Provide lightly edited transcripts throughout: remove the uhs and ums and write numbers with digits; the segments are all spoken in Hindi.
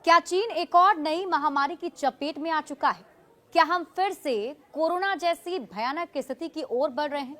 क्या चीन एक और नई महामारी की चपेट में आ चुका है? क्या हम फिर से कोरोना जैसी भयानक स्थिति की ओर बढ़ रहे हैं?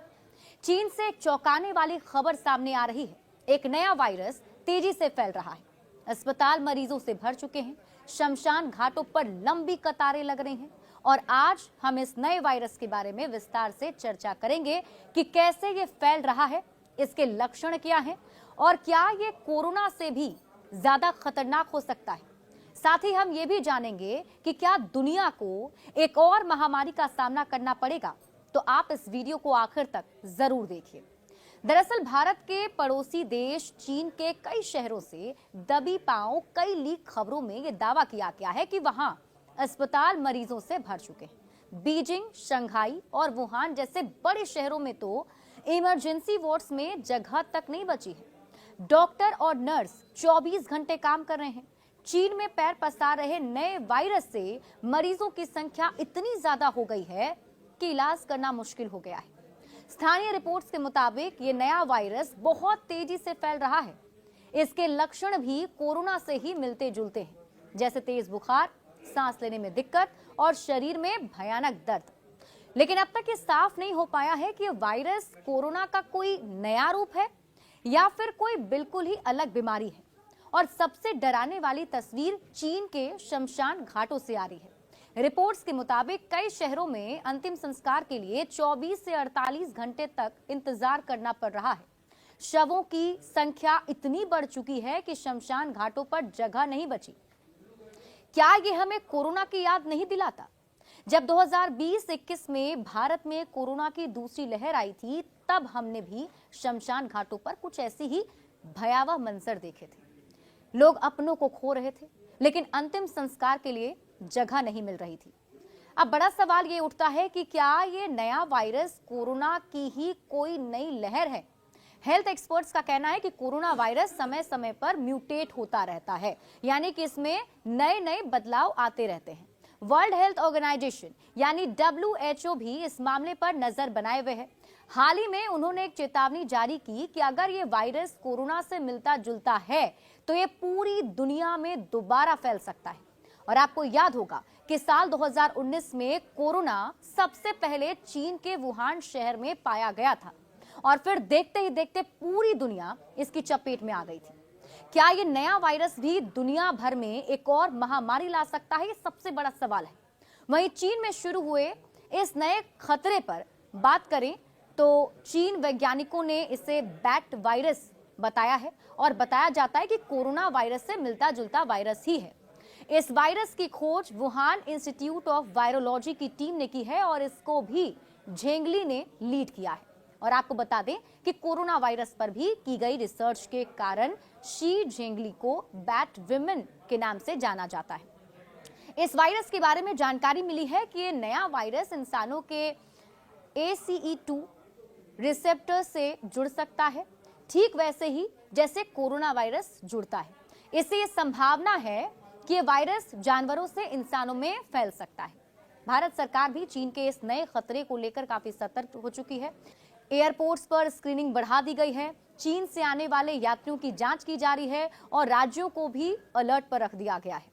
चीन से एक चौंकाने वाली खबर सामने आ रही है। एक नया वायरस तेजी से फैल रहा है। अस्पताल मरीजों से भर चुके हैं। शमशान घाटों पर लंबी कतारें लग रही हैं। और आज हम इस नए वायरस के बारे में विस्तार से चर्चा करेंगे कि कैसे ये फैल रहा है, इसके लक्षण क्या हैं और क्या ये कोरोना से भी ज्यादा खतरनाक हो सकता है। साथ ही हम ये भी जानेंगे कि क्या दुनिया को एक और महामारी का सामना करना पड़ेगा। तो आप इस वीडियो को आखिर तक जरूर देखिए। दरअसल भारत के पड़ोसी देश चीन के कई शहरों से दबी पांव कई लीक खबरों में यह दावा किया गया है कि वहां अस्पताल मरीजों से भर चुके हैं। बीजिंग, शंघाई और वुहान जैसे बड़े शहरों में तो इमरजेंसी वार्ड्स में जगह तक नहीं बची है। डॉक्टर और नर्स 24 घंटे काम कर रहे हैं। चीन में पैर पसार रहे नए वायरस से मरीजों की संख्या इतनी ज्यादा हो गई है कि इलाज करना मुश्किल हो गया है। स्थानीय रिपोर्ट्स के मुताबिक ये नया वायरस बहुत तेजी से फैल रहा है। इसके लक्षण भी कोरोना से ही मिलते जुलते हैं, जैसे तेज बुखार, सांस लेने में दिक्कत और शरीर में भयानक दर्द। लेकिन अब तक ये साफ नहीं हो पाया है कि वायरस कोरोना का कोई नया रूप है या फिर कोई बिल्कुल ही अलग बीमारी है। और सबसे डराने वाली तस्वीर चीन के शमशान घाटों से आ रही है। रिपोर्ट्स के मुताबिक कई शहरों में अंतिम संस्कार के लिए 24 से 48 घंटे तक इंतजार करना पड़ रहा है। शवों की संख्या इतनी बढ़ चुकी है कि शमशान घाटों पर जगह नहीं बची। क्या ये हमें कोरोना की याद नहीं दिलाता? जब 2020-21 में भारत में कोरोना की दूसरी लहर आई थी, तब हमने भी शमशान घाटों पर कुछ ऐसी ही भयावह मंजर देखे थे। लोग अपनों को खो रहे थे, लेकिन अंतिम संस्कार के लिए जगह नहीं मिल रही थी। अब बड़ा सवाल ये उठता है कि क्या ये नया वायरस कोरोना की ही कोई नई लहर है? हेल्थ एक्सपर्ट्स का कहना है कि कोरोना वायरस समय समय पर म्यूटेट होता रहता है, यानी कि इसमें नए नए बदलाव आते रहते हैं। वर्ल्ड हेल्थ ऑर्गेनाइजेशन यानी WHO भी इस मामले पर नजर बनाए हुए है। हाल ही में उन्होंने एक चेतावनी जारी की कि अगर ये वायरस कोरोना से मिलता जुलता है तो ये पूरी दुनिया में दोबारा फैल सकता है। और आपको याद होगा कि साल 2019 में कोरोना सबसे पहले चीन के वुहान शहर में पाया गया था और फिर देखते ही देखते पूरी दुनिया इसकी चपेट में आ गई थी। क्या ये नया वायरस भी दुनिया भर में एक और महामारी ला सकता है? ये सबसे बड़ा सवाल है। वहीं चीन में शुरू हुए इस नए खतरे पर बात करें तो चीन वैज्ञानिकों ने इसे बैट वायरस बताया है और बताया जाता है कि कोरोना वायरस से मिलता जुलता वायरस ही है। इस वायरस की खोज वुहान इंस्टीट्यूट ऑफ वायरोलॉजी की टीम ने की है और इसको भी झेंगली ने लीड किया है। और आपको बता दें कि कोरोना वायरस पर भी की गई रिसर्च के कारण शी झेंगली को बैट विमेन के नाम से जाना जाता है। इस वायरस के बारे में जानकारी मिली है कि ये नया वायरस इंसानों के ACE2 रिसेप्टर से जुड़ सकता है, ठीक वैसे ही जैसे कोरोना वायरस जुड़ता है। इससे ये संभावना है कि ये वायरस जानवरों से इंसानों में फैल सकता है। भारत सरकार भी चीन के इस नए खतरे को लेकर काफी सतर्क हो चुकी है। एयरपोर्ट्स पर स्क्रीनिंग बढ़ा दी गई है। चीन से आने वाले यात्रियों की जांच की जा रही है और राज्यों को भी अलर्ट पर रख दिया गया है।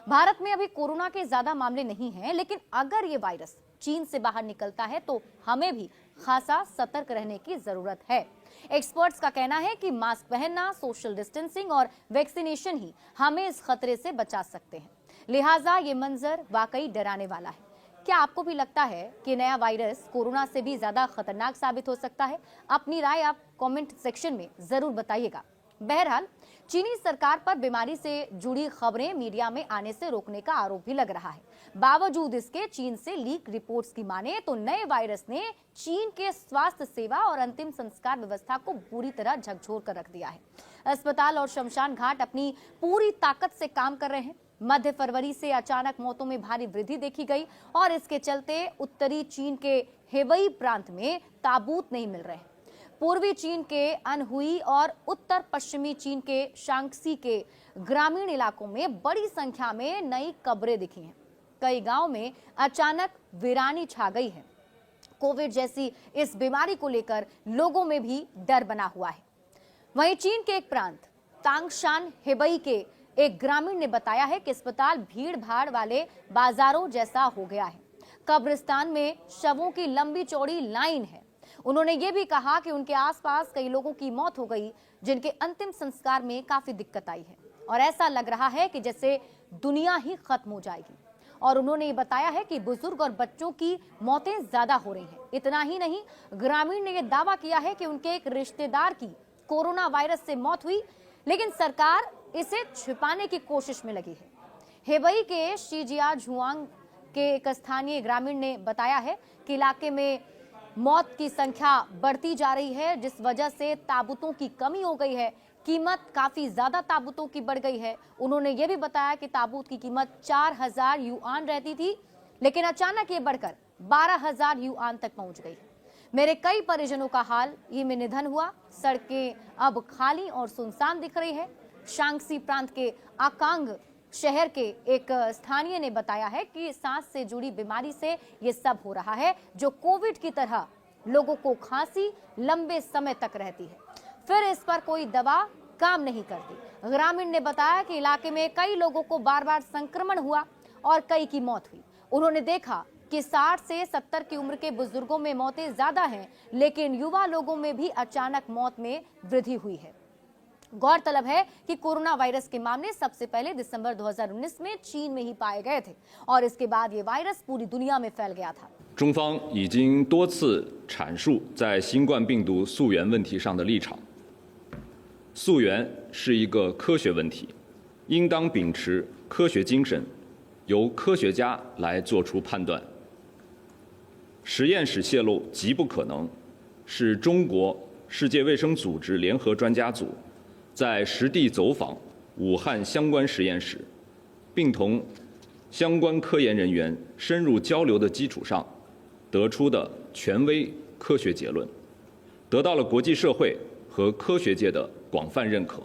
भारत में अभी कोरोना के ज्यादा मामले नहीं हैं, लेकिन अगर ये वायरस चीन से बाहर निकलता है तो हमें भी खासा सतर्क रहने की जरूरत है। एक्सपर्ट्स का कहना है कि मास्क पहनना, सोशल डिस्टेंसिंग और वैक्सीनेशन ही हमें इस खतरे से बचा सकते हैं। लिहाजा ये मंजर वाकई डराने वाला है। क्या आपको भी लगता है कि नया वायरस कोरोना से भी ज्यादा खतरनाक साबित हो सकता है? अपनी राय आप कमेंट सेक्शन में जरूर बताइएगा। बहरहाल चीनी सरकार पर बीमारी से जुड़ी खबरें मीडिया में आने से रोकने का आरोप भी लग रहा है। बावजूद इसके चीन से लीक रिपोर्ट्स की माने तो नए वायरस ने चीन के स्वास्थ्य सेवा और अंतिम संस्कार व्यवस्था को बुरी तरह झकझोर कर रख दिया है। अस्पताल और शमशान घाट अपनी पूरी ताकत से काम कर रहे हैं। मध्य फरवरी से अचानक मौतों में भारी वृद्धि देखी गई और इसके चलते उत्तरी चीन के हेबई प्रांत में ताबूत नहीं मिल रहे हैं। पूर्वी चीन के अनहुई और उत्तर पश्चिमी चीन के शांक्सी के ग्रामीण इलाकों में बड़ी संख्या में नई कब्रें दिखी हैं। कई गांव में अचानक वीरानी छा गई है। कोविड जैसी इस बीमारी को लेकर लोगों में भी डर बना हुआ है। वहीं चीन के एक प्रांत तांगशान हेबई के एक ग्रामीण ने बताया है कि अस्पताल भीड़ भाड़ वाले बाजारों जैसा हो गया है। कब्रिस्तान में शवों की लंबी चौड़ी लाइन है। उन्होंने ये भी कहा कि उनके आसपास कई लोगों की मौत हो गई, जिनके अंतिम संस्कार में काफी दिक्कत आई है और ऐसा लग रहा है कि जैसे दुनिया ही खत्म हो जाएगी। और उन्होंने ये बताया है कि बुजुर्ग और बच्चों की मौतें ज्यादा हो रही हैं। इतना ही नहीं, ग्रामीण ने यह दावा किया है कि उनके एक रिश्तेदार की कोरोना वायरस से मौत हुई, लेकिन सरकार इसे छिपाने की कोशिश में लगी है। हेबई के शिजिया झुआंग के एक स्थानीय ग्रामीण ने बताया है कि इलाके में मौत की संख्या बढ़ती जा रही है, जिस वजह से ताबूतों की कमी हो गई है। कीमत काफी ज्यादा ताबूतों की बढ़ गई है। उन्होंने ये भी बताया कि ताबूत की कीमत 4000 युआन रहती थी, लेकिन अचानक ये बढ़कर 12000 युआन तक पहुंच गई। मेरे कई परिजनों का हाल ही में निधन हुआ। सड़कें अब खाली और सुनसान दिख रही है। शांगसी प्रांत के आकांग शहर के एक स्थानीय ने बताया है कि सांस से जुड़ी बीमारी से ये सब हो रहा है, जो कोविड की तरह लोगों को खांसी लंबे समय तक रहती है, फिर इस पर कोई दवा काम नहीं करती। ग्रामीण ने बताया कि इलाके में कई लोगों को बार बार संक्रमण हुआ और कई की मौत हुई। उन्होंने देखा कि 60 से 70 की उम्र के बुजुर्गों में मौतें ज्यादा हैं, लेकिन युवा लोगों में भी अचानक मौत में वृद्धि हुई है। गौरतलब है कि कोरोना वायरस के मामले सबसे पहले दिसंबर 2019 में चीन में ही पाए गए थे और इसके बाद ये वायरस पूरी दुनिया में फैल गया था। 中方已经多次阐述在新冠病毒溯源问题上的立场。溯源是一个科学问题，应当秉持科学精神，由科学家来做出判断。实验室泄露极不可能，是中国世界卫生组织联合专家组在实地走访武汉相关实验室，并同相关科研人员深入交流的基础上得出的权威科学结论，得到了国际社会和科学界的广泛认可。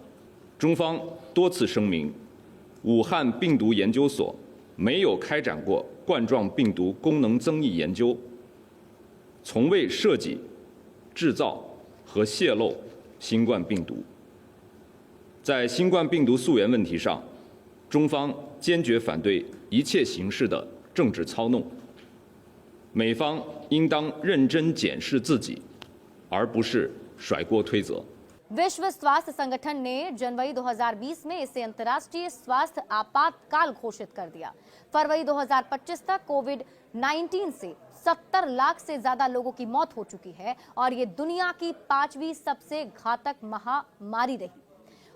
中方多次声明，武汉病毒研究所没有开展过冠状病毒功能增益研究，从未设计、制造和泄露新冠病毒。在新冠病毒溯源问题上，中方坚决反对一切形式的政治操弄。美方应当认真检视自己，而不是甩锅推责。 विश्व स्वास्थ्य संगठन ने जनवरी 2020 में इसे अंतर्राष्ट्रीय स्वास्थ्य आपातकाल घोषित कर दिया। फरवरी 2025 तक कोविड-19 से 70 लाख से ज्यादा लोगों की मौत हो चुकी है और ये दुनिया की 5वीं सबसे घातक महामारी रही।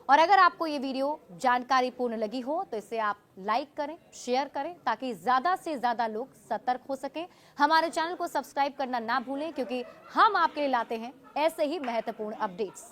और अगर आपको ये वीडियो जानकारीपूर्ण लगी हो तो इसे आप लाइक करें, शेयर करें ताकि ज्यादा से ज्यादा लोग सतर्क हो सकें। हमारे चैनल को सब्सक्राइब करना ना भूलें, क्योंकि हम आपके लिए लाते हैं ऐसे ही महत्वपूर्ण अपडेट्स।